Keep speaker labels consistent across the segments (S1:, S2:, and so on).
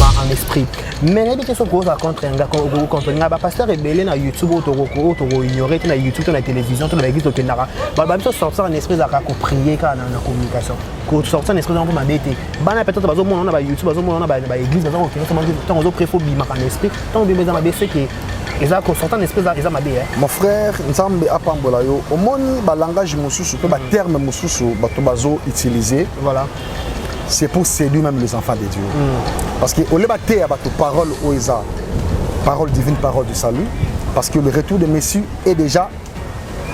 S1: en esprit. Mais les questions qu'on a contre un gars, qu'on contre un gars, pasteur est belé na YouTube, on ignoré, na YouTube, na télévision, na l'église, au Kenara. Bah, ça sortir un esprit à prier quand on a communication. Quand sortir un esprit dans ma bête. Bah, peut-être pas au monde, on a YouTube, on a l'église, on a préféré bima en esprit, tant on bima dans ma bête qui et ça, quand sortant un esprit, ça m'a bien.
S2: Mon frère, nous sommes à Pambolayo. Au moins, le langage moussous, le terme moussous, bateau utilisé. Voilà. C'est pour séduire même les enfants de Dieu. Parce que au lieu de parole oisa, parole divine, parole du salut, parce que le retour de Messie est déjà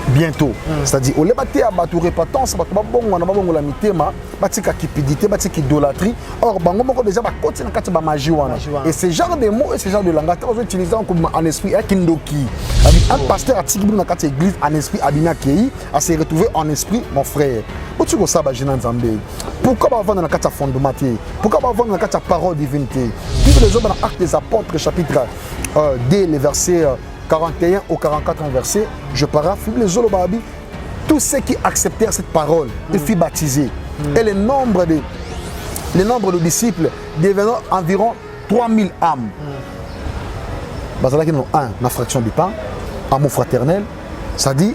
S2: bientôt. C'est-à-dire au lieu de répétence, on a mitema, batika cupidité, batika idolâtrie. Or bango moko déjà ba côté na magie wana. Et ce genre de mots et ce genre de langage on va utiliser en esprit kindoki. Un pasteur a tigri na kati église en esprit abimia kei a se retrouver en esprit mon frère. Tu vois ça, pourquoi on va vendre dans la fondement? Pourquoi on va vendre dans la parole divinité? Puis les hommes dans l'Acte des Apôtres, chapitre 2, les versets 41 au 44 versets, je paraphrase les Zolobabi, tous ceux qui acceptèrent cette parole, ils furent baptisés. Et le nombre de disciples devenant environ 3000 âmes. Bazala qui ont un, la fraction du pain, amour fraternel, ça dit.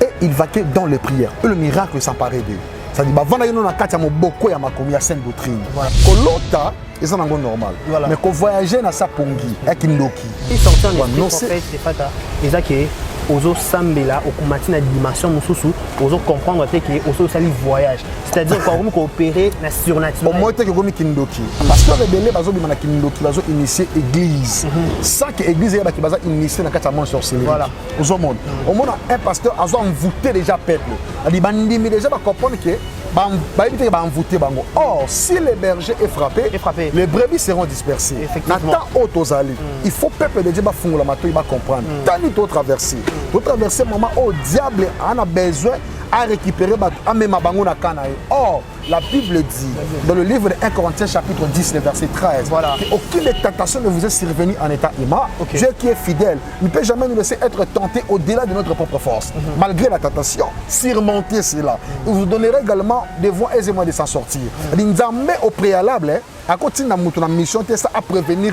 S2: Et il vaquait dans les prières. Et le miracle s'emparait d'eux. Ça dit, avant d'aller dans la carte, il y a beaucoup de sainte doctrine. Kolota, c'est normal. Mais qu'on voyageait dans sa pongi, avec une doki.
S1: Ils sont en esprit, c'est pas ça. Et ozo sambela okumati na dimension mususu ozo comprendre que ozo sali voyage, c'est-à-dire qu'on coopérer na surnaturel.
S2: Au moins que gomi kindoki parce que rebelle bazo bima na kindoki bazo initier église sans que église ya ba ki baza initier na kata mon sorcellerie. Voilà ozo monde au monde un pasteur azo envoûté déjà peuple ali bandimi déjà ba comprendre que ba éviter ba envoûter bango. Or si le berger est frappé les brebis seront dispersées. Na temps autozali il faut peuple de Dieu ba fungola mato il va comprendre tani to traverser. Pour traverser moment au diable en a besoin à récupérer à même bango na kana. Or la Bible dit dans le livre de 1 Corinthiens chapitre 10 le verset 13 voilà. Aucune tentation ne vous est survenue en état humain. Dieu qui est fidèle ne peut jamais nous laisser être tentés au-delà de notre propre force. Malgré la tentation, surmonter cela. Il vous donnerez également des voies aisément de s'en sortir. Nzambe au préalable à côté de la mission ça à prévenir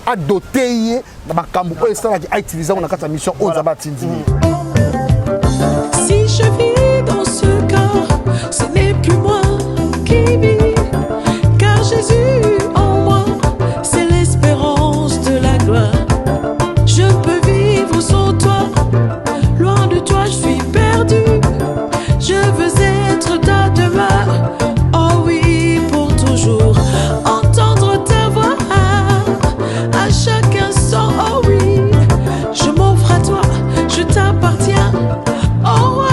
S2: à doter à utiliser la mission aux abatindis.
S3: Si je vis dans ce corps, ce n'est plus moi qui vis, car Jésus en moi, c'est l'espérance de la gloire. Je peux vivre sans toi, loin de toi je suis perdu. Je veux être ta demeure, oh oui, pour toujours. Entendre ta voix à chaque instant, oh oui. Je m'offre à toi, je t'appartiens. Oh,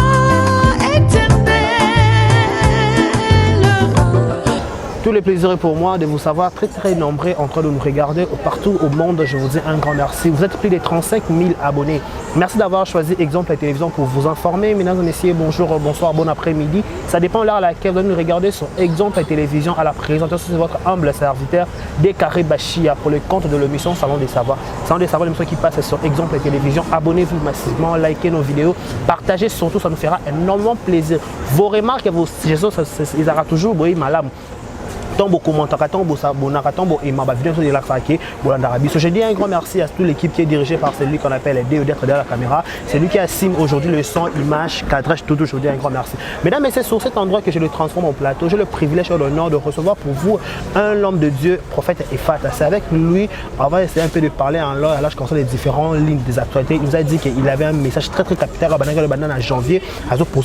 S1: tous les plaisirs pour moi de vous savoir très nombreux en train de nous regarder partout au monde. Je vous dis un grand merci. Vous êtes plus de 35 000 abonnés. Merci d'avoir choisi Exemple la télévision pour vous informer. Mesdames et messieurs, bonjour, bonsoir, bon après-midi. Ça dépend de l'heure à laquelle vous allez nous regarder sur Exemple la télévision à la présentation de votre humble serviteur Décaré Bachia pour le compte de l'émission Salon des Savoirs. Salon des Savoirs, l'émission qui passe sur Exemple la télévision. Abonnez-vous massivement, likez nos vidéos, partagez surtout, ça nous fera énormément plaisir. Vos remarques et vos suggestions, ils auront toujours brillé malade. Tombo commentaire, tombo s'abonnera, tombo et ma vidéo sur la faké, Bolandarabi. Je dis un grand merci à toute l'équipe qui est dirigée par celui qu'on appelle les DE d'être derrière la caméra. C'est lui qui assume aujourd'hui le son, image, cadrage, tout. Je vous dis un grand merci. Mesdames et messieurs, sur cet endroit que je le transforme en plateau, j'ai le privilège et l'honneur de recevoir pour vous un homme de Dieu, prophète Ephata. C'est avec lui, on va essayer un peu de parler en l'âge concernant les différentes lignes des actualités. Il nous a dit qu'il avait un message très capital à janvier, à pour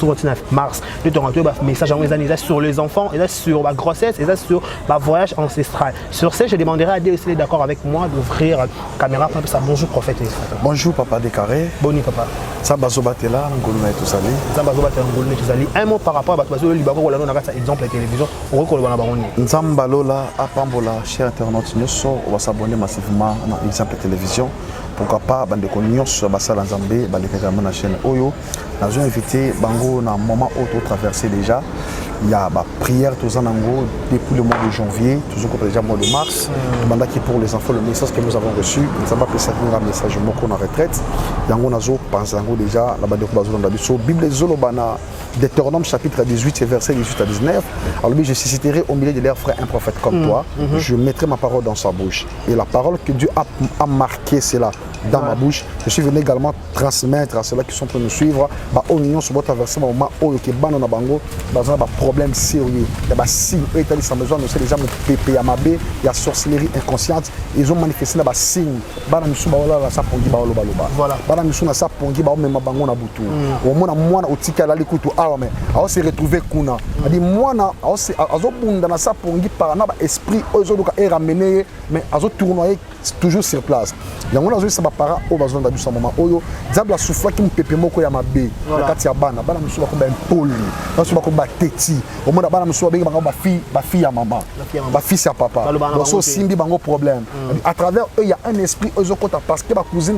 S1: mars. De Toronto, message sur les enfants, et là sur la grossesse, et là sur voyage ancestral. Sur ce, je demanderai à Dieu s'il est d'accord avec moi d'ouvrir la caméra pour ça. Bonjour prophète.
S2: Bonjour papa Décaré.
S1: Bonjour papa.
S2: Sabazobatela, Ngoluna et Tousali.
S1: Sabazobatela, Ngoluna et Tousali. Un mot par rapport à Bazo Libago, on a exemple la télévision. On reconnaît la baronne.
S2: Nzambalola, Apambola, chers internautes, nous sommes, on va s'abonner massivement à exemple la télévision. Pourquoi pas, bande de sur Bassal Nzambé, bande de la chaîne Oyo. Nous avons invité Bango dans un moment où traversé déjà. il y a la prière tous en ango depuis le mois de janvier, toujours comme déjà le mois de mars. Pendant que pour les enfants, le message que nous avons reçu, nous avons appelé ça un message qu'on a retraite. Yango nazo pense yango déjà là-bas de Bazou dans la Bible Zolobana Deutéronome chapitre 18 verset 18 à 19. Alors je susciterai au milieu de leurs frères un prophète comme toi. Je mettrai ma parole dans sa bouche. Et la parole que Dieu a marquée, c'est là dans ma bouche. Je suis venu également transmettre à ceux-là qui sont pour nous suivre. Au union sur votre verset, moment où il y a un problème sérieux. Il y a des signes. Et ils ont besoin de déjà mon pépé, il y a sorcellerie inconsciente. Ils ont manifesté des signes. Voilà. Mais on s'est retrouvé kuna dit moi na azobunda na sa pongi par na esprit ozodoka est ramené mais azo tournoyer toujours sur place yango nazo ça ba para o bazon da dusa mama oyo diable souffla ki mpepe moko ya mabe na kati ya bana musu ba ko ba poli musu ba ko ba teti o mona bana musu ba ba fille ya maman ba fille ya papa so simbi bango problème à travers eux il y a un esprit ozokota parce que ba cousin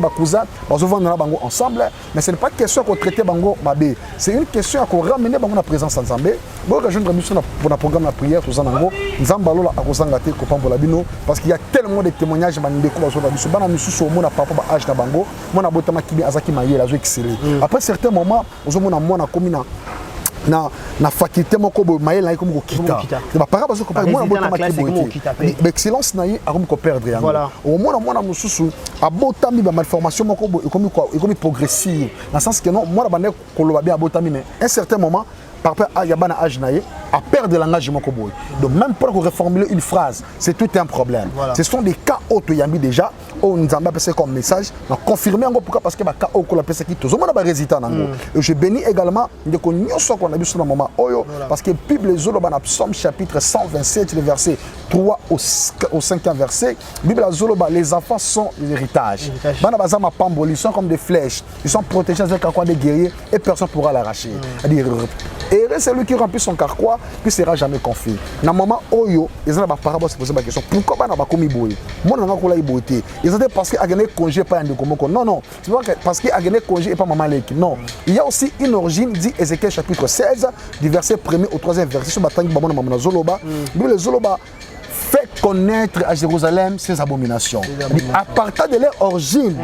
S2: bazo vendre na bango ensemble mais ce n'est pas question qu'on traiter bango mabe c'est une question qu'on ramener bango na présence ensemble bon que je ne mission pour la programme la prière tout ça nango nzamba lola akozanga te ko pambola bino parce qu'il y a tellement de témoignages bandeko bazo ba biso bana misusu o mona papa ba âge na bango mona botama kibi azaki mayela zo exceller après certains moments ozo mona mona komina na faculté moko bo mayela ko mo kita ba para bazo ko pa mona botama kibi excellence na yi akom ko perdre yango o mona mususu abotami ba malformation moko bo ekomi progressive dans sens que non mona bande ko lo ba bien abotami mais un certain moment par rapport à Yabana Ajnaye, à perdre le langage Mokoboy. Donc même pour reformuler une phrase, c'est tout un problème. Voilà. Ce sont des cas auto-yambi déjà, où nous avons passé comme message, nous avons confirmé pourquoi parce que les cas auto passé qui tous, on a résultat. Et je bénis également de connaître qu'on a vu sur le moment Oyo, parce que Bible Zoloban Psaume chapitre 127, le verset 3 au 5e verset, Bible Zoloba, les enfants sont l'héritage. Ils sont comme des flèches, ils sont protégés avec un coin de guerriers et personne ne pourra l'arracher. Et celui qui remplit son carquois, qui ne sera jamais confié. Dans le moment où ils ont se poser la question pourquoi ils n'ont pas commis boy? Moi, je n'ai pas commis. Ils ont dit parce qu'il y a un congé pas un décomoko. Non, non. C'est pas parce qu'il y a un congé et pas maman l'équipe. Non. Il y a aussi une origine, dit Ézéchiel chapitre 16, du verset 1er au 3e verset. Sur Batangi Babona Mamana Zoloba. Le Zoloba fait connaître à Jérusalem ses abominations. À partir de leur origine,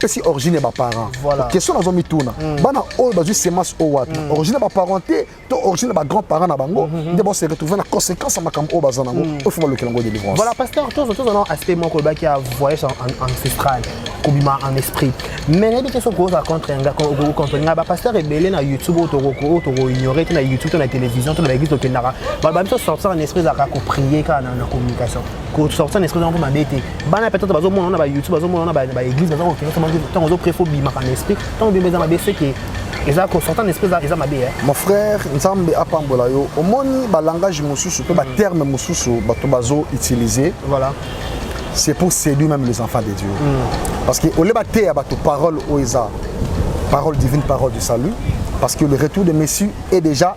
S2: si origine est ma parent. Voilà. Question dans un tourne. Bana o bazu semence o wat. Origine est ma parenté, to origine est ma grand-parent na bango. De bon se retrouver na conséquence à ma cam o bazanango. Il faut le kelango délivrance. Voilà
S1: pasteur, tous un aspect mon collègue qui a voyage ancestral, kobima en esprit. Mais les questions qu'on a contre un gars contre un gars pasteur est belé na YouTube to ignorer na YouTube na télévision to na église to kenara. Ba ba sortir en esprit za ko prier kana na communication. Quand sortir en esprit dans ma bête. Bana peut-être bazo mon na YouTube bazo mon na ba église bazo tant on préfo bima en esprit. Tant bien dans ma bête que eza ko sortir en esprit eza ma bête.
S2: Mon frère Nzambe apambola yo. Au moni ba langage mususu to ba terme mususu ba to bazo utiliser. Voilà. C'est pour séduire même les enfants de Dieu. Parce que au lieu de battre parole oisa, parole divine, parole du salut, parce que le retour de Messie est déjà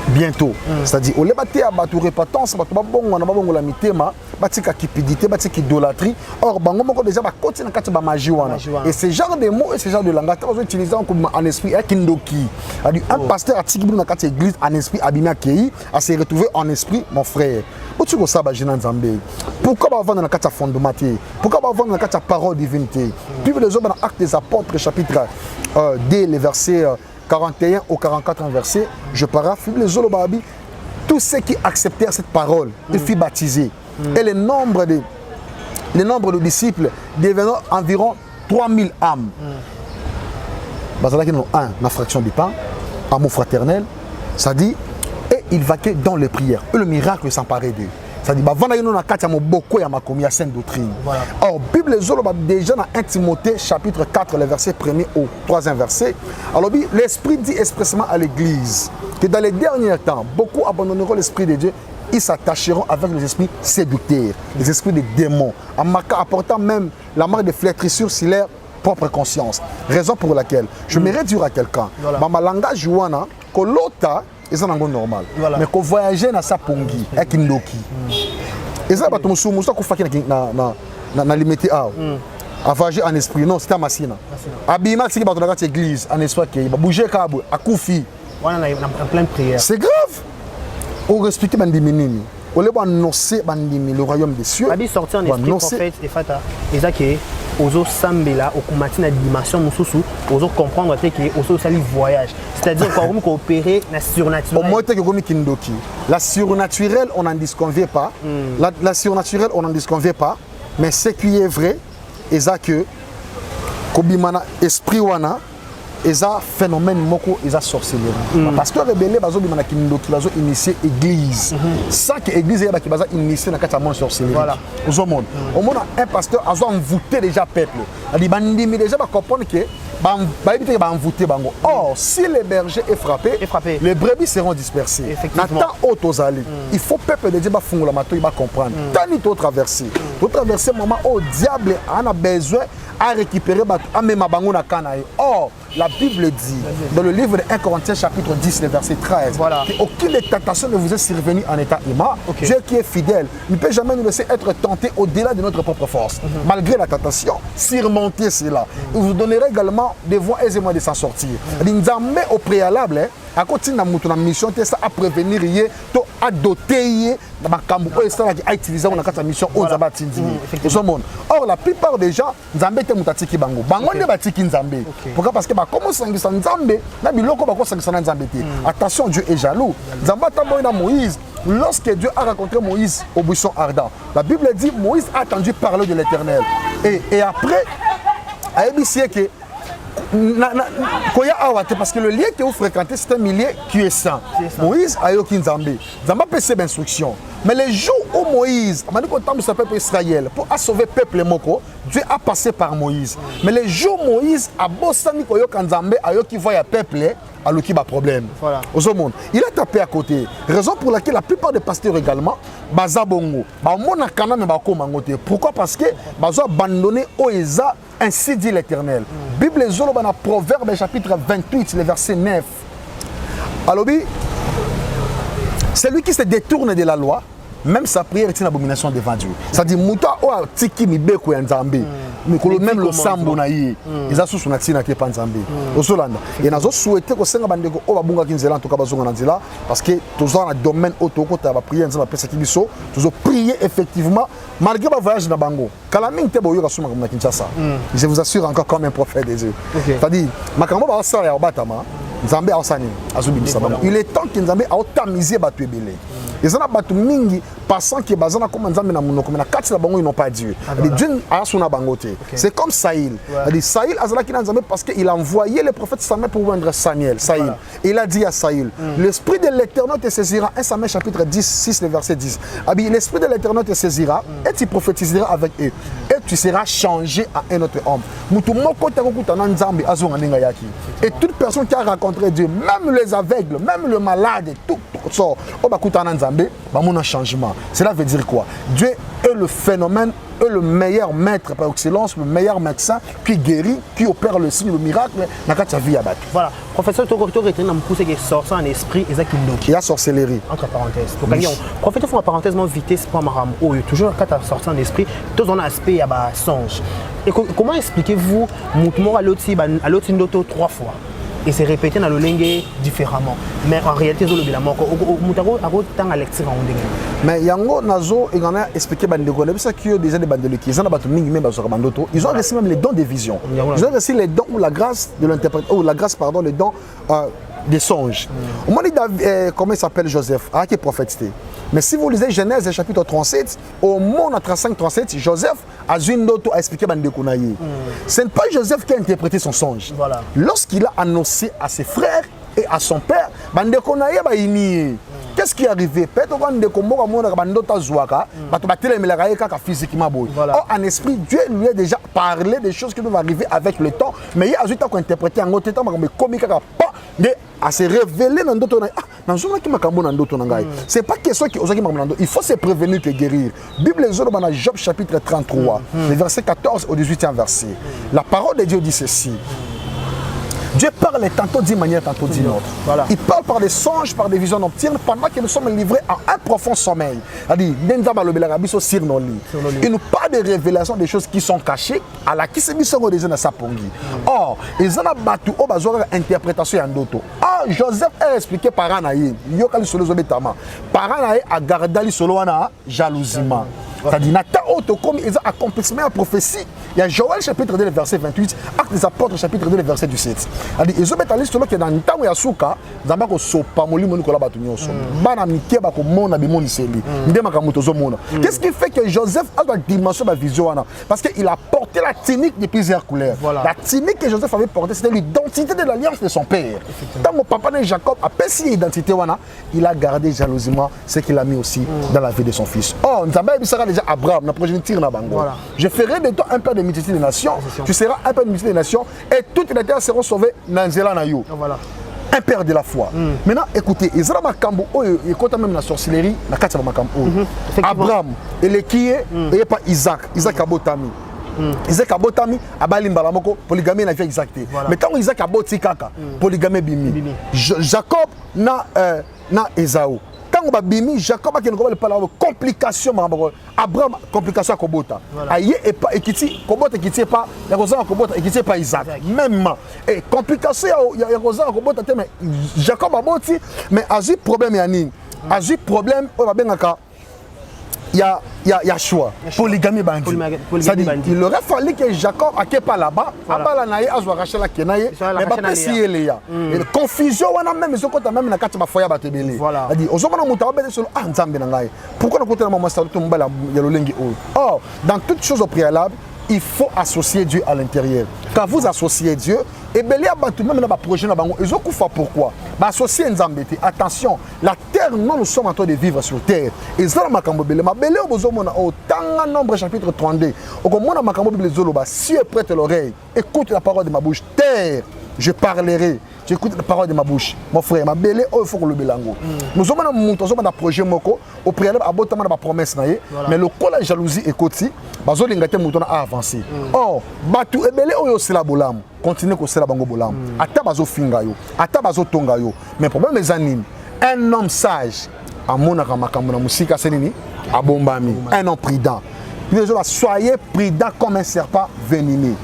S2: bientôt. C'est-à-dire au lieu de battre répétance, battre bon on a bon la mitema, battre cupidité, battre idolâtrie. Or bango moko déjà ba continue na kati ba magie wana. Et ce genre de mots et ce genre de langage on utilise en esprit kindoki. Un pasteur a tiki na kati église en esprit abimé accueilli à se retrouver en esprit mon frère. Pourquoi ça ba jina Nzambe? Pourquoi ba vendre na kati fondement? Pourquoi ba vendre na kati parole divinité? Bible des hommes dans Actes des apôtres chapitre 2 les versets 41 au 44 verset, je paraphrase les Zolobabi, tous ceux qui acceptèrent cette parole, ils furent baptisés. Et le nombre de disciples devenant environ 3000 âmes. Bazalaki non un, la fraction du pain, amour fraternel, ça dit, et ils vaquaient dans les prières. Et le miracle s'emparait d'eux. Ça dit, beaucoup à sainte doctrine. Or, Bible déjà dans 1 Timothée chapitre 4, le verset 1er au 3e verset. Alors, l'Esprit dit expressément à l'Église que dans les derniers temps, beaucoup abandonneront l'Esprit de Dieu. Ils s'attacheront avec les esprits séducteurs, les esprits des démons, en apportant même la marque de flétrissure sur leur propre conscience. Raison pour laquelle je me dire à quelqu'un, dans ma langage jouana, que l'autre c'est normal. Voilà. Mais quand voyager dans sa pongi, avec Ndoki. Et ça, tu me na limité à voyager en esprit. Non, c'est un massina. Abima, c'est que l'église en esprit, bouger Kabo, à Koufi.
S1: On a plein de prières.
S2: C'est grave. on explique bandimi nini on les annoncer bandimi le royaume des cieux
S1: abi sorti en esprit prophète et fata ezake ozo sambela okumati na dimension mususu ozo comprendre que ozo sali voyage c'est-à-dire qu'on peut opérer na surnaturel
S2: au moins que comme kindoki la surnaturelle on n'en disconvient pas la surnaturelle on n'en disconvient pas mais ce qui est vrai ezake kobimana esprit wana eza phénomène moko eza sorcellerie parce que rebelle bazo bimana kindoki bazo initier église ça que église ya ba ki baza initier na kati ya monde sorcellerie
S1: voilà
S2: au monde au monde un pasteur azo envoûter déjà peuple ali bandimi déjà ba comprendre que ba éviter ba envoûter bango or si le berger est frappé les brebis seront dispersées na temps autozali il faut peuple de Dieu ba fungola mato ba comprendre tani to traverser moment au diable en a besoin à récupérer à même bango na kanaï. Or la Bible dit dans le livre de 1 Corinthiens chapitre 10 le verset 13
S1: voilà.
S2: Aucune tentation ne vous est survenue en état humain. Dieu qui est fidèle ne peut jamais nous laisser être tentés au-delà de notre propre force. Malgré la tentation, surmonter cela. Il vous donnerait également des voies aisément de s'en sortir. Nzambe au préalable à côté de la mission ça à prévenir to à doter makambo ça à utiliser on a quatre mission aux abatindi or la plupart des gens Nzambe te mutatiki bango ne batiki Nzambe pourquoi parce que ba comment sangisa Nzambe na biloko ba ko sangisa Nzambe te attention Dieu est jaloux Nzambe tambo na Moïse lorsque Dieu a rencontré Moïse au buisson ardent la Bible dit Moïse a entendu parler de l'Éternel et après a ébissé que parce que le lieu que vous fréquentez c'est un milieu qui est saint. Moïse a eu Nzambe. Nzambe a fait instruction. Mais les jours où Moïse a dit que peuple Israël pour sauver le peuple Moko, Dieu a passé par Moïse. Mais les jours où Moïse a bossé Nzambe a eu qui voit le peuple a eu un problème. Voilà. Il a tapé à côté. Raison pour laquelle la plupart des pasteurs également bazabongo. Pourquoi? Parce que bazo abandonné Oeza. Ainsi dit l'Éternel. Bible Zolobana Proverbe chapitre 28, le verset 9. Alors, celui qui se détourne de la loi, même sa prière est une abomination devant Dieu. C'est-à-dire, Mouta o tiki mibeko ya Nzambe. Même le sambo na ye. Ils ont sous natina qui est pas Nzambe. Au Solanda. Et nous avons souhaité que Senga Bandeko o babunga kinzela en tout cas bazonga nanzela parce que tous dans le domaine autokota va prier Nzambe pesa kibiso, tous ont prié effectivement malgré le voyage na bango. Kalaming te boyo kasuma comme na Kinshasa. Je vous assure encore comme un prophète des yeux. C'est-à-dire, makambo ba sala ya batama. Nzambe aosani azubimisa bango. Il est temps que Nzambe aotamiser batu ebele. Ils ont battu mingi passant que bazana comme Nzambe na munoko na kati la bango ils n'ont pas Dieu. Dieu a sona bangote. C'est comme Saïl. Saïl azala ki Nzambe parce qu'il a envoyé le prophète Samuel pour vendre Samuel. Il a dit à Saïl, l'esprit de l'Éternel te saisira. 1 Samuel chapitre 10 6 le verset 10. L'esprit de l'Éternel te saisira et tu prophétiseras avec eux et tu seras changé à un autre homme. Mutu moko ta kokuta na Nzambe azonga ninga yaki. Et toute personne qui a rencontré Dieu, même les aveugles, même le malade, tout sort au bakuta na Nzambe, ba mon changement. Cela veut dire quoi? Dieu est le phénomène, est le meilleur maître par excellence, le meilleur médecin qui guérit, qui opère le signe, le miracle dans la vie à battre. Voilà, professeur Togo est un poussé qui sort en esprit et qui a sorcellerie. Entre parenthèses. Donc, professeur, faut en parenthèse, mon vitesse pour Maram. Oh, toujours quand tu as sorti en esprit, tout un aspect, il y a songe. Et comment expliquez-vous, Moutmo à l'autre 3 fois? Et c'est répété dans le langue différemment. Mais en réalité, c'est le mot. Mais yango nazo il en a expliqué bandeko na bisa qui déjà des bandelo qui ils ont battu mingi même bazo bandoto ils ont reçu même les dons de vision. Ils ont reçu les dons ou la grâce de l'interprétation ou la grâce pardon les dons des songes. Au moment comment il s'appelle Joseph qui est prophétisé. Mais si vous lisez Genèse chapitre 37 au monde 35-37 Joseph a une autre à expliquer bandeko na ye. Ce n'est pas Joseph qui a interprété son songe. Voilà. Lorsqu'il a annoncé à ses frères et à son père bandeko na ye ba ini. Qu'est-ce qui est arrivé? Peut-être qu'on a combo comme on a bandota zouaka, physiquement boy. En esprit, Dieu lui a déjà parlé des choses qui doivent arriver avec le temps, mais il y a ajouté qu'on interpréter en autre temps comme comique à se révéler dans d'autres dans zone qui m'a dans d'autres c'est pas question qui osaki mamando, il faut se prévenir que guérir. Bible dans Job chapitre 33, le verset 14 au 18e verset. La parole de Dieu dit ceci. Dieu parle tantôt d'une manière, tantôt d'une autre. Voilà. Il parle par des songes, par des visions nocturnes, pendant que nous sommes livrés à un profond sommeil. Il nous parle de révélations des choses qui sont cachées, à la qui se mis sur des gens à sa pongi. Or, ils ont battu au bazar interprétation en d'autres. Or, Joseph a expliqué parents naïe yo kali solo zo betama parents naïe a gardé li solo wana jalousement. C'est-à-dire, Nathan Otto, comme ils ont accomplissement à la prophétie, il y a Joël chapitre 2, verset 28, Actes des Apôtres chapitre 2, verset 17. C'est-à-dire, ils ont mis à l'île qui est dans le temps où il y a Souka, ils ont sopa moli moni kola batunyo so. Bana mike ba ko mona bi moni seli. Ndema ka muto zo mona. Qu'est-ce qui fait que Joseph a la dimension de la vision wana? Parce qu'il a porté la tunique de plusieurs couleurs. Voilà. La tunique que Joseph avait portée, c'était l'identité de l'alliance de son père. Quand mon papa de Jacob a perçu l'identité wana, il a gardé jalousement ce qu'il a mis aussi dans la vie de son fils. Oh, nous avons déjà Abraham, na projet tir na bango. Voilà. Je ferai de toi un père de multitude des nations. Tu seras un père de multitude des nations et toutes les terres seront sauvées dans Zéla na yo. Voilà. Un père de la foi. Maintenant, écoutez, ils ont makambo et quand même la sorcellerie, na kati ba makambo. Abraham, et qui est et pas Isaac, Isaac abotami. Isaac abotami abali mbala moko polygamie na vie exacte. Mais quand Isaac aboti kaka, polygamie bimi. Jacob na Esau. Quand on bimi Jacob a une complication Abraham complication kobota aye et pas ekiti kobota ekiti pas ya kozana kobota ekiti pas Isaac même et complication ya kozana kobota te mais Jacob aboti mais azu problème ya nini azu problème o ba bengaka il y a choix polygamie bandi. Il aurait fallu que Jacob ait pas là-bas abala naye azwa Rachel kenaye mais ba pesi eleya et confusion wana même ils ont quand même na kati ba foya batebele a dit ozomona muta ba solo ah nzambe na ngai pourquoi na côté na maman saluto mbala ya lolengi o. Or dans toute chose au préalable il faut associer Dieu à l'intérieur. Quand vous associez Dieu, et bien, même dans le projet, ils ont pourquoi associer Nzambe. Attention, la terre, nous sommes en train de vivre sur terre. Et ça, autant nombre chapitre 32. Si tu prêtes l'oreille, écoute la parole de ma bouche. Terre, je parlerai. J'écoute la parole de ma bouche. Mon frère, ma belle, il faut que le belango. Nous sommes dans un projet moko au préalable abotamment ma promesse mais le col la jalousie et côté, bazo lingate mouton a avancé. Or, batu ebele oyo sela bolam, continue ko sela bango bolam. Ata bazo finga yo, ata bazo tonga yo. Mais problème les animes, un homme sage, amona makambo na musika senini, abombami, un homme prudent. Soyez prudents comme un serpent venimeux.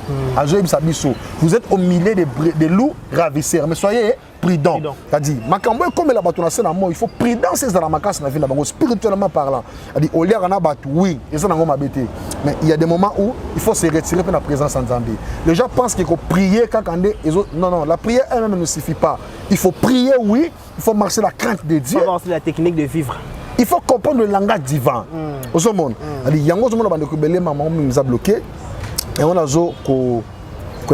S2: Vous êtes au milieu des loups ravisseurs, mais soyez prudents. C'est-à-dire, il faut prudence dans la casse, spirituellement parlant. Oui, mais il y a des moments où il faut se retirer de la présence en Zambie. Les gens pensent qu'il faut prier quand on est. Non, la prière elle-même ne suffit pas. Il faut prier, oui, il faut marcher la crainte de Dieu.
S1: Il faut avoir aussi la technique de vivre.
S2: Il faut comprendre le langage divin. Au monde, il y a un monde qui nous a bloqué et on a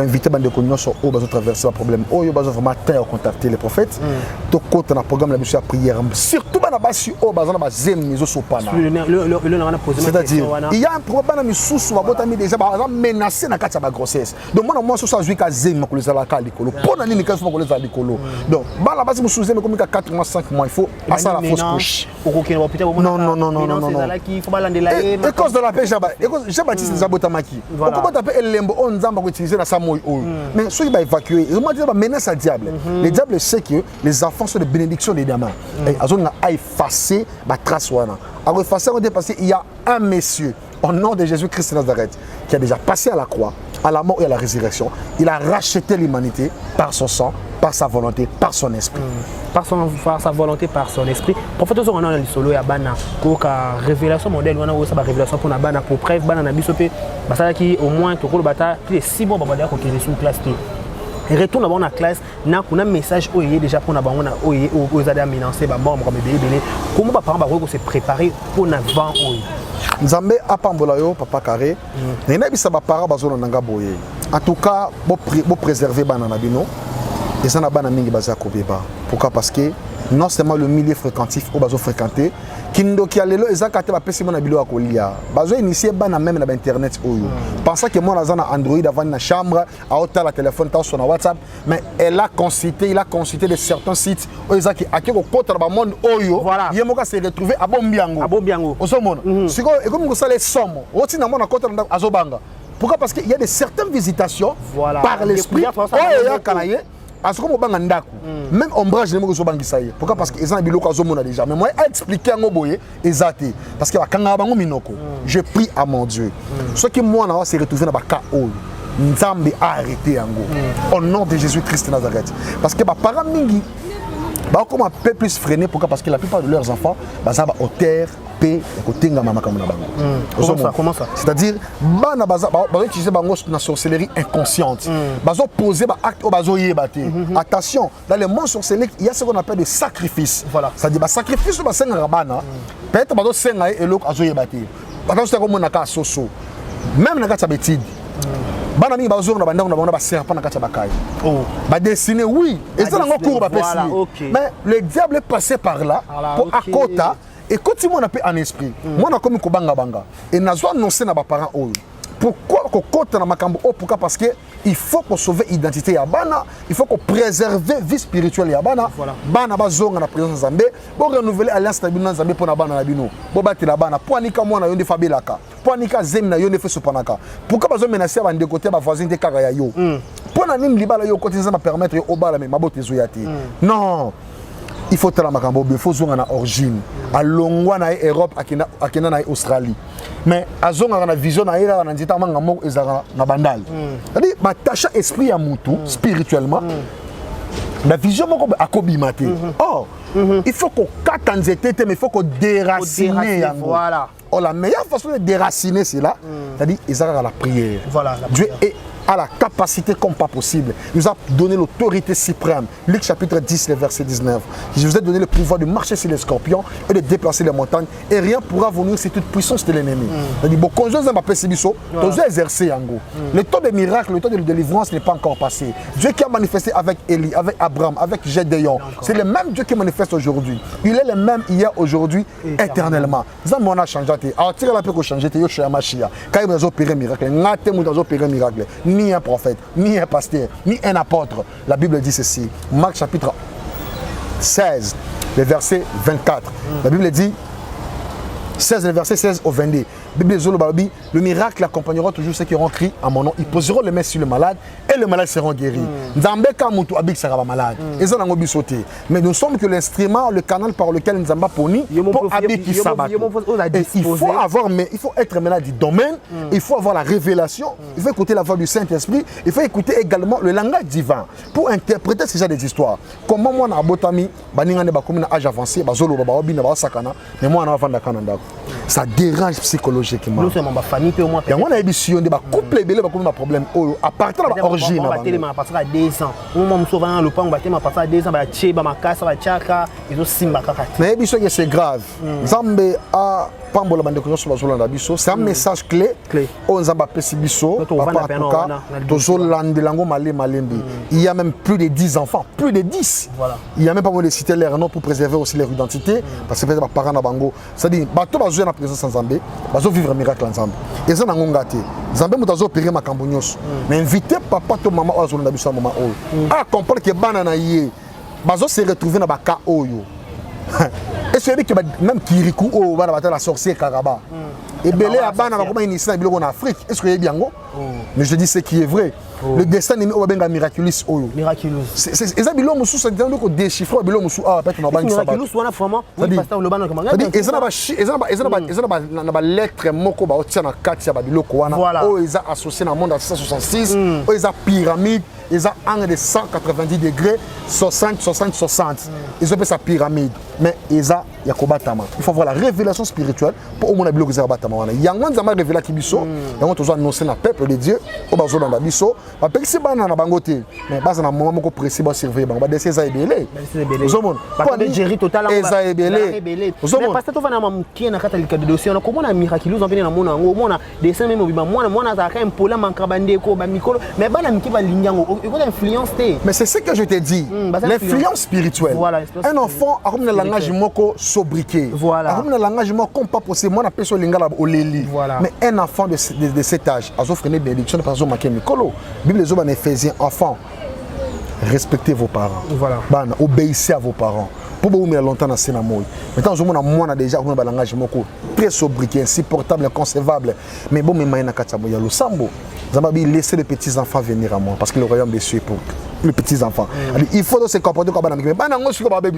S2: invité les gens à traverser le problème. Ils ont vraiment contacté les prophètes. Tout côté dans le programme de la prière. Surtout dans la c'est-à-dire, il y a un problème de sous déjà menacé dans la grossesse. Donc, moi, je suis zem pour les alakali. Pour la ligne, pour les alikolo. Donc, la base, je suis comme 4 mois, 5 mois. Il faut passer à la fausse couche. Non. Et cause de la paix, Jean-Baptiste Zabotamaki. Pourquoi taper el lembo on zamba pour utiliser la samoy. Mais ceux qui vont évacuer, ils vont dire menace à diable. Le diable sait que les enfants sont des bénédictions des diamants. Et ils ont effacé la trace. À effacer, parce qu'il y a un monsieur, au nom de Jésus-Christ de Nazareth, qui a déjà passé à la croix, à la mort et à la résurrection. Il a racheté l'humanité par son sang, par sa volonté, par son esprit.
S1: Par sa volonté, par son esprit. Prophète, on a solo et abana, révélation modèle, on a aussi la révélation pour Nabana, pour preuve, bana nabisope, parce que au moins, tout le bata, plus de 6 mois, on va dire qu'on est sous classe. Et retourne dans la classe, on a un message où il y a déjà pour aux adhérents menacés, comment on se préparer pour l'avant.
S2: Nzambe apambola yo papa carré nena bisa ba para bazona nanga boye en tout cas bo préserver bana na bino et ça na bana mingi baza ko beba pourquoi parce que non seulement le milieu fréquentif au bazo fréquenté kindo ki alelo ezaka te ba pesi mona bilo akolia bazo initier bana même na internet oyo pensant que moi na Android avant na chambre à hôtel la téléphone ta sur na WhatsApp mais il a consulté de certains sites ezaki akiko contre ba monde oyo yemoka se retrouver à Bombiango osomona siko et comme ko sale somme oti na mona contre na azobanga pourquoi parce qu'il y a de certaines visitations par l'esprit oyo kanaye parce que même ombrage pourquoi parce que ils ont déjà mais moi expliquer en boye exacté parce que je prie à mon Dieu ce qui moi na se retrouver dans ka o Nzambe a arrêté yango au nom de Jésus-Christ de Nazareth parce que ba para mingi Bah comme un peu plus freiné pourquoi parce que la plupart de leurs enfants bah ça va au terre paix et côté ngama comme na bango.
S1: Comment ça?
S2: C'est-à-dire bana baza utiliser bango na sorcellerie inconsciente. Bazo poser ba acte au bazo yebate. Attention, dans le monde sorcellerie, il y a ce qu'on appelle des sacrifices.
S1: Voilà.
S2: C'est-à-dire ba sacrifice au basen rabana. Peut-être bazo senga eloko azo yebate. Parce que comme on a ka soso. Même na ka betide. Bana mingi bazo na banda na ba serpent na ka bakai. Oh. Ba dessiner oui, et ça na cours ba pesi. Mais le diable est passé par là pour akota. Et quand on a en esprit, moi on a comme kobanga banga et nazo annoncer na ba parents oyo. Pourquoi qu'on compte dans makambo o pourquoi parce que il faut qu'on sauve l'identité ya bana, il faut qu'on préserve vie spirituelle ya bana. Bana bazonga na présence Nzambe, bo renouveler alliance na bino Nzambe pour na bana na bino. Bo batela bana pour anika mwana yonde fabelaka. Pour anika zemi na yonde fe sopanaka. Pourquoi bazo menacer ba ndeko te ba voisin te kaka ya yo. Pour na nini libala yo côté Nzambe permettre yo obala mais mabote zo yati. Non. Il faut faire la makambo, il faut zonga na origine. À longwa na Europe, akina na Australie. Mais à zonga na vision na ira na ndita manga moko ezara na bandal. C'est-à-dire ma tâche esprit ya mutu spirituellement. La vision moko akobimate. Oh, il faut qu'on katanzete mais il faut qu'on déraciner.
S1: Voilà.
S2: Oh, la meilleure façon de déraciner c'est là. C'est-à-dire ezara la prière.
S1: Voilà.
S2: Dieu est à la capacité comme pas possible. Il nous a donné l'autorité suprême. Luc chapitre 10, le verset 19. Je vous ai donné le pouvoir de marcher sur les scorpions et de déplacer les montagnes. Et rien pourra venir sur toute puissance de l'ennemi. C'est-à-dire, quand je vous ai exercé en gros. Le temps des miracles, le temps de délivrance n'est pas encore passé. Dieu qui a manifesté avec Élie, avec Abraham, avec Gédéon, c'est le même Dieu qui manifeste aujourd'hui. Il est le même hier, aujourd'hui, éternellement. Ça on a changé. Alors, tire la paix qu'on change. Yo chez Amashia. Quand il a opéré miracle, miracle. Ni un prophète, ni un pasteur, ni un apôtre. La Bible dit ceci. Marc chapitre 16, le verset 24. La Bible dit 16, le verset 16 au 22. Bible dit, le miracle accompagnera toujours ceux qui auront crié à mon nom. Ils poseront les mains sur le malade et les malades seront guéris. Nzambe kamutu abik sera malade. Mais nous sommes que l'instrument, le canal par lequel Nzamba poni pour abik qui s'abat. Il faut être maintenant du domaine, il faut avoir la révélation, il faut écouter la voix du Saint-Esprit, il faut écouter également le langage divin pour interpréter ce genre des histoires. Comment moi na botami baninga ne bakomi na âge avancé, bazolo babaobi na basakana, mais moi na vanda kananda. Ça dérange psychologiquement.
S1: Nous sommes ma famille peu moins.
S2: Il y a un émission de couple belé comme un problème à partir de l'origine.
S1: On va tellement à partir de 2 ans. On m'a souvent le pan on va tellement à partir de 2 ans ba tcheba ma casa ba tchaka et zo simba kaka.
S2: Mais émission que c'est grave. Nzambe a pambola bande ko so bazolanda biso, c'est un message clé. On Nzamba pesi biso papa en tout cas tozolanda lango malembi. Il y a même plus de 10 enfants, plus de 10. Voilà. Il y a même pas moyen de citer leur nom pour préserver aussi leur identité parce que peut-être parents na bango. C'est-à-dire bato bazo na présence Nzambe, bazo vivre un miracle ensemble. Et ça na ngonga te. Nzambe mutazo opérer makambo nyos. Mais inviter papa to maman ozolanda biso maman oyo. Ah comprendre que banana yé bazo se retrouver na baka oyo. Est-ce que même Kirikou ou la sorcière Karaba et Belé à Bana comment initié en Afrique est-ce que bien mais je dis ce qui est vrai le destin est au benga miraculous oyo miraculous c'est ça bilo musu ça dit que déchiffrer bilo musu ah peut-être na banque ça miraculous wana vraiment oui pasteur le bana comment ezana ba lettre moko ba otia na kati ya ba biloko wana o eza associé na monde à 666 o eza pyramide eza angle de 190 degrés 60 ils appellent ça pyramide mais eza ya kobatama il faut voir la révélation spirituelle pour au monde biloko za batama wana yango nzamba révéla kibiso yango tozo annoncer na peuple de Dieu o bazo dans biso ba pekisi bana na bango te mais basa na moment moko précis ba surveiller bango ba dese za ebele ozomona
S1: pas de gérer total
S2: eza ebele
S1: ozomona parce que to vana mamukie na kata likade dossier on comment na miraculeux on vient na mona ngo mona dessin même obiba mona za ka impola mankabande ko ba mikolo mais bana miki ba linyango iko influence te mais
S2: c'est ce que je te dis l'influence spirituelle un enfant a comme le langage moko sobriqué a comme le langage moko comme pas possible moi na peso lingala oleli mais un enfant de cet âge a offert une bénédiction de personne maké mikolo Bible zo ba Éphésiens enfants respectez vos parents bana obéissez à vos parents pour vous mettre longtemps dans ces namoy maintenant je moi déjà on ba langage moko très sobriqué insupportable inconcevable mais bon mais maina kacha boya lo sambo Zambabi laissez les petits enfants venir à moi parce que le royaume des cieux est pour les petits enfants. Il faut se comporter comme mais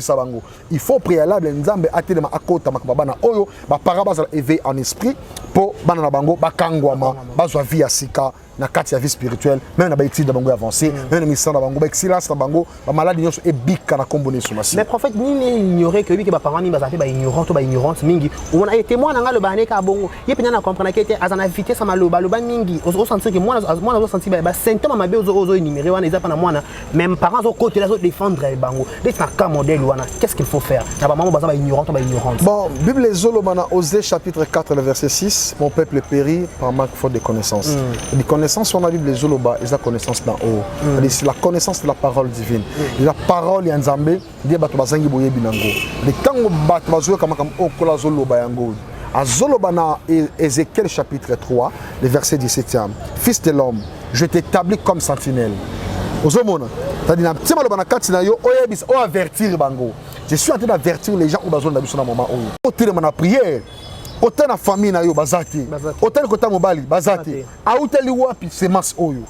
S2: il faut préalable nzambe atelema akota makaba na oyo ba para ba éveil en esprit pour bana na bango ba kangwama bazwa vie ya sika na kati ya vie spirituelle même na ba étude bango avancé même na mission na bango ba excellence na bango ba maladie nyonso ebika na kombo neso masi.
S1: Mais prophète ni ignorer que lui que ba parents ni bazate ba ignorant to ba ignorante mingi on a été moi na le bane ka bongo ye penya na comprendre que était azana vitesse sama loba mingi au sentir que moi na senti ba symptôme mabe ozo énumérer wana eza pa na moi même parents au côté là défendre bango des cas modèle wana qu'est-ce qu'il faut faire na ba maman bazaba ignorant to ba ignorante.
S2: Bon Bible zolomana Osée chapitre 4 le verset 6 mon peuple périt par manque faute de connaissance. Des connaissances on a Bible zoloba et la connaissance d'en haut. C'est la connaissance de la parole divine. La parole ya nzambe die bato bazangi boye binango. Le tango bato bazoe kama okola zoloba yango. Azoloba na Ézéchiel chapitre 3 le verset 17e. Fils de l'homme, je t'établis comme sentinelle. Ozomona, c'est-à-dire na tima loba na kati na yo oyebis o avertir bango. Je suis en train d'avertir les gens au besoin d'habiter dans moment oyo. Autant de prière, autant na famille na yo bazati, autant de kota mobali bazati. Auteli wapi semence oyo.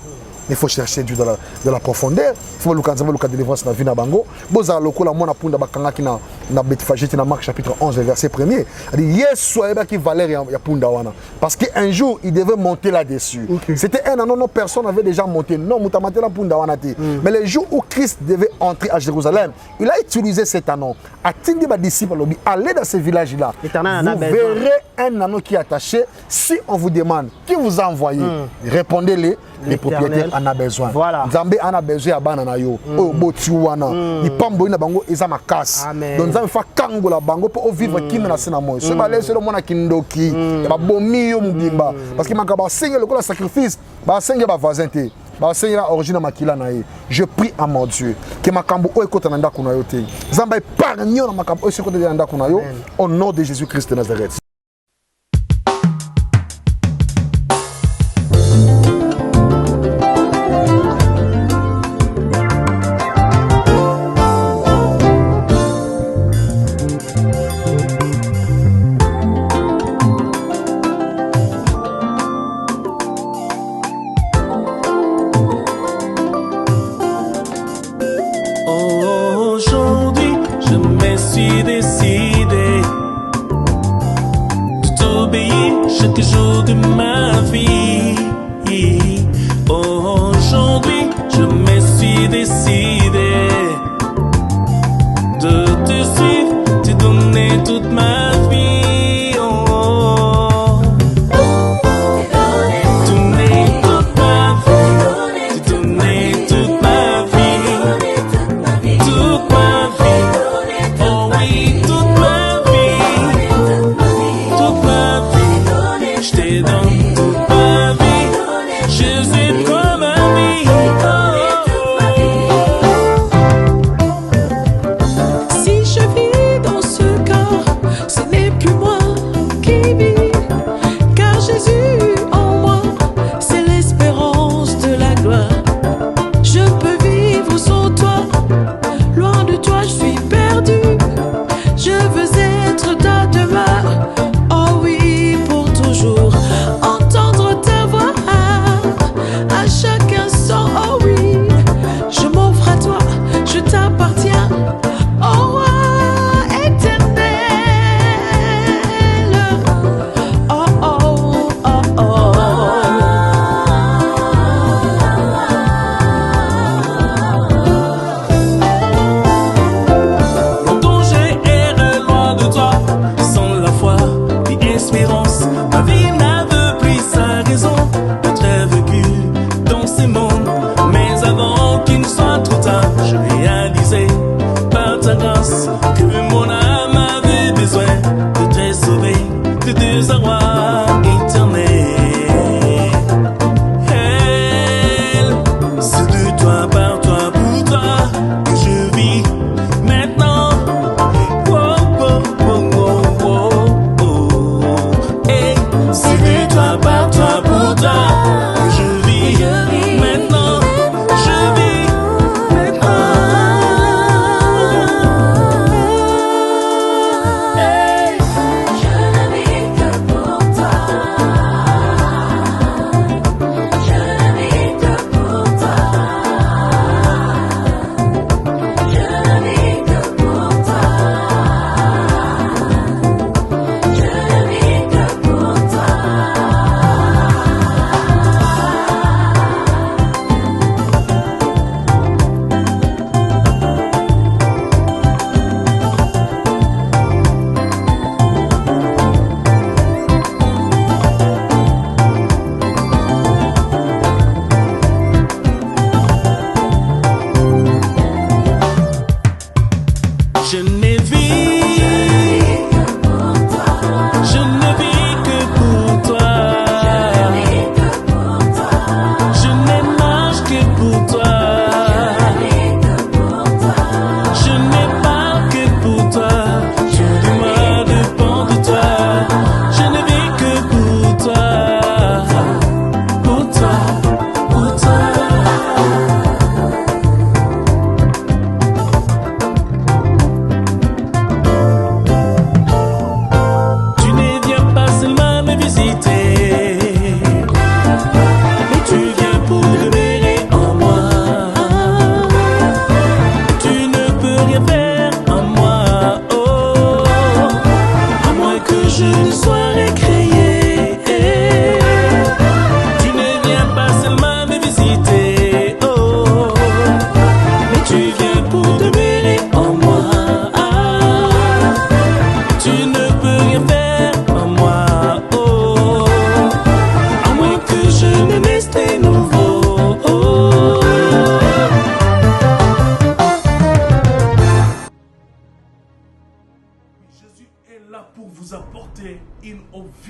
S2: Il faut chercher Dieu dans la profondeur. Il faut le délivrance dans la vie na bango. Boza lokola mona punda bakanga ki na Betfageti na Marc chapitre 11 verset 1er. Il dit Yesu ayeba ki valeur ya punda wana parce qu'un jour il devait monter là-dessus. C'était un an non personne avait déjà monté. Non, mutamate la punda wana te. Mais le jour où Christ devait entrer à Jérusalem, il a utilisé cet anneau. Attendez mes disciples lobi allez dans ce village là. Vous verrez un anneau qui est attaché. Si on vous demande qui vous a envoyé, répondez-les. Les propriétaires en a besoin.
S1: Voilà.
S2: Nzambe en a besoin à banana yo. Oh botiwana. Ni pambo na bango eza makasi. Donc nzambe fa kango la bango pour vivre kimi na sena moyo. Ce balé c'est le mona kindoki. Ba bomi yo mubimba. Parce que makaba singe le sacrifice, ba singe ba voisin te. Ba singe la origine makila na ye. Je prie à mon Dieu que makambo o ekota na ndako na yo te. Nzambe épargne na makambo o ekota na ndako na yo au nom de Jésus-Christ de Nazareth.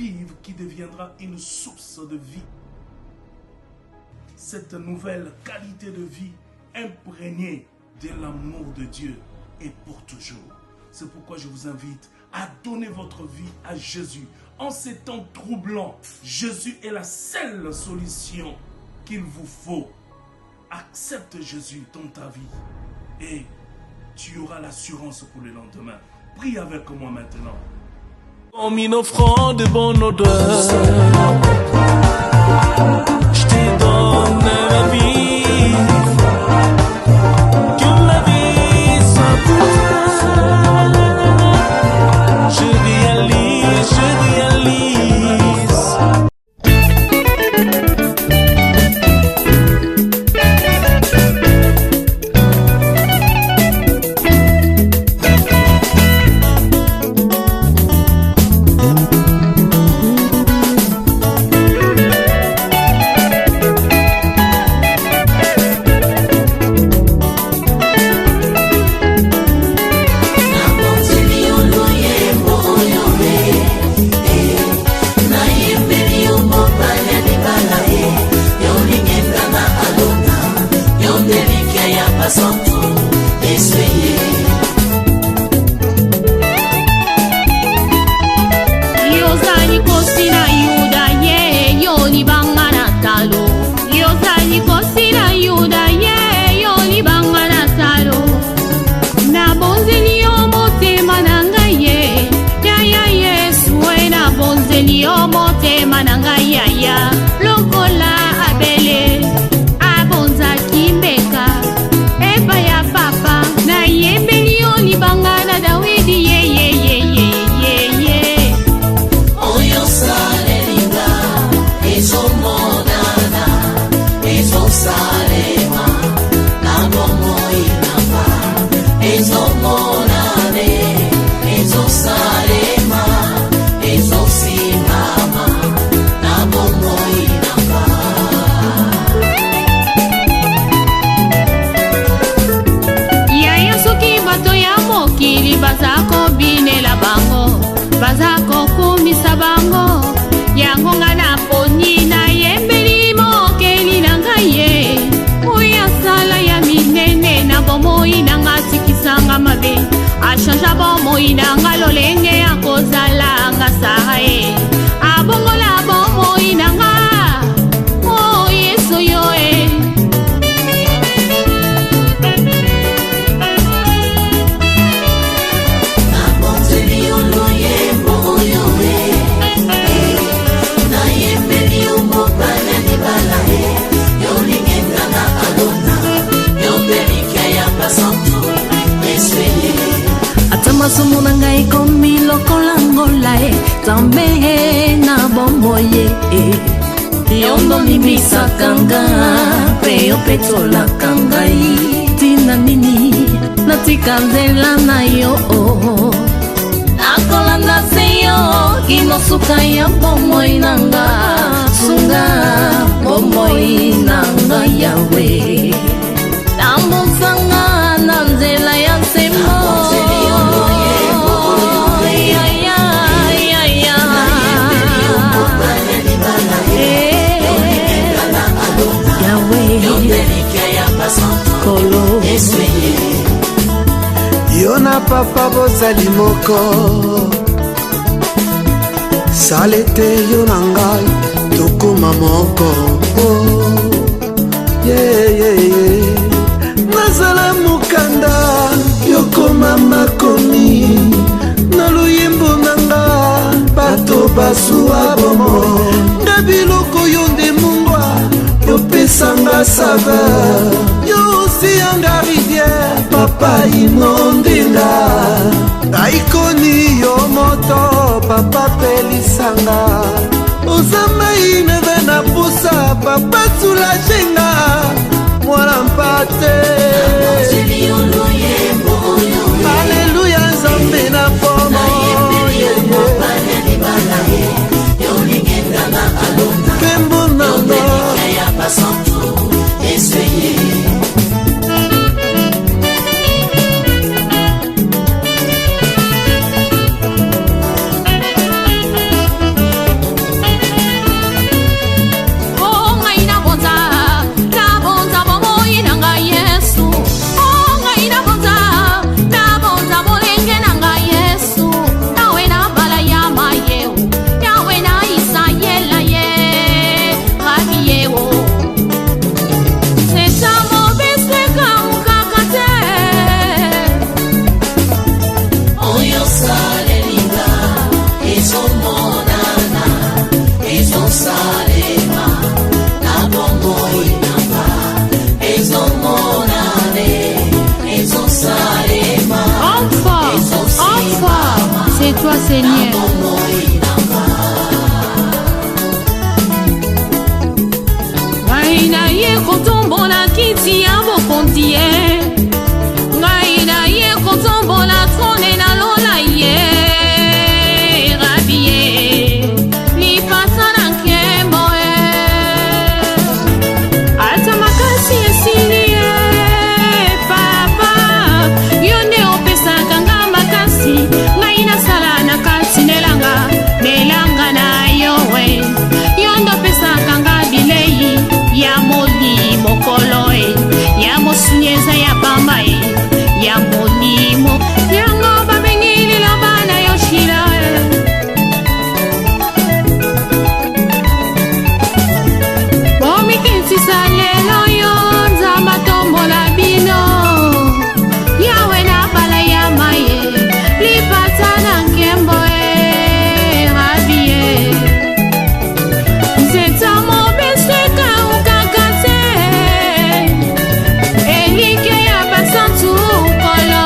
S4: rive qui deviendra une source de vie. Cette nouvelle qualité de vie imprégnée de l'amour de Dieu est pour toujours. C'est pourquoi je vous invite à donner votre vie à Jésus. En ces temps troublants, Jésus est la seule solution qu'il vous faut. Accepte Jésus dans ta vie et tu auras l'assurance pour le lendemain. Prie avec moi maintenant.
S5: Comme une offrande de bonne odeur, je te donne ma vie, que ma vie soit pour toi. Je réalise, je réalise.
S6: Kanzela na yo nakolanda seyo kinosuka ya bomoi nanga sunga bomoi nanga yawe tambusanga na nzela ya nsemo
S7: Yo na papa bozali moko salete yo na ngai tokoma moko nazala mokanda yokoma makomi na luyembo nanga bato basuwa bomo nga biloko yo nde mungwa yopesanga saveur yo osiyanga rivière papa inondinga aikoni yo moto papa pelisanga ozamba ineve na pusa papa sulajenga mwana mpate aleluya nzambe na pomo kembo nanga
S6: toi Seigneur. Ngai na ye kotombola kiti ya bokonzi ye, ngai na ye kotombola trone na lola ye, rabi ye lipasa na nkembo ye, ata makasi esili ye papa, yo nde opesaka nga makasi, ngai nasala na kati nelanga na yo we, yo nde opesaka nga bilei ya molimo kolo ya mosunyeza ya pamba ya molimo yango babengi liloba na yo shila bomikitisa lelo yo nzamba tombola bino yawe na bala ya maye lipata na nkembo rabie nzeta mobeseka ukakate elike ya basantu kolo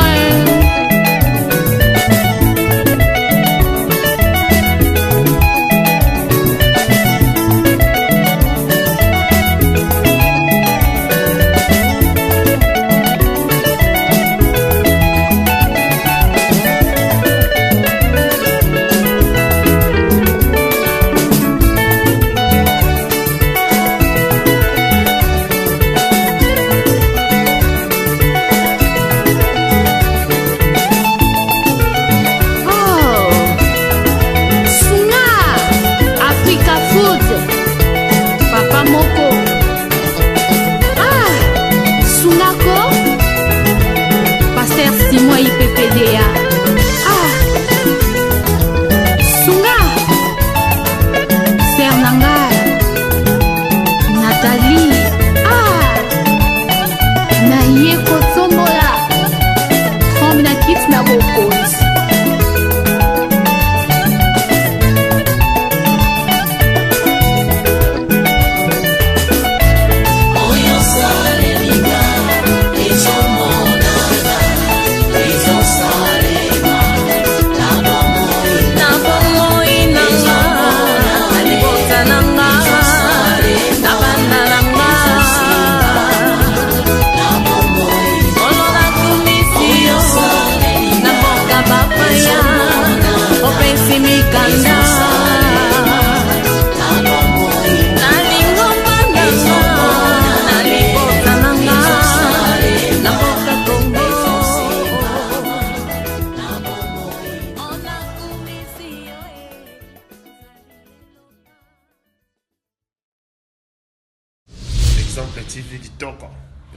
S8: Exemple TV Kitoko,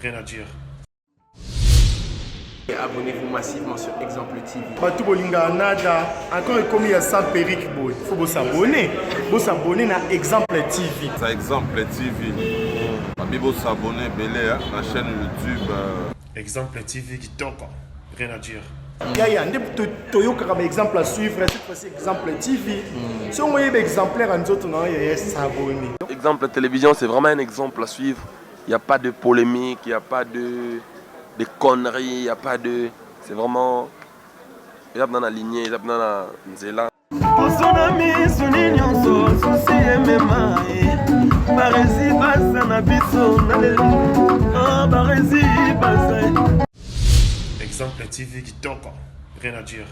S8: rien à dire.
S9: Abonnez-vous massivement sur Exemple TV.
S10: Batou bolinga nada, encore commis à 100 périques boy. Faut vous s'abonner. Vous s'abonner à Exemple TV.
S11: Ça Exemple TV. Vous s'abonner belé à la chaîne YouTube.
S8: Exemple TV Kitoko, rien à dire.
S10: Yaya, Toyo comme exemple à suivre, cette fois-ci Exemple TV. Si on voyait exemplaire en autres, non, il y a s'abonner.
S9: Exemple télévision, c'est vraiment un exemple à suivre. Il n'y a pas de polémique, il n'y a pas de conneries, il n'y a pas de... C'est vraiment... Il y a dans la lignée, il y a dans la nzela.
S8: Exemple TV Kitoko, rien à dire.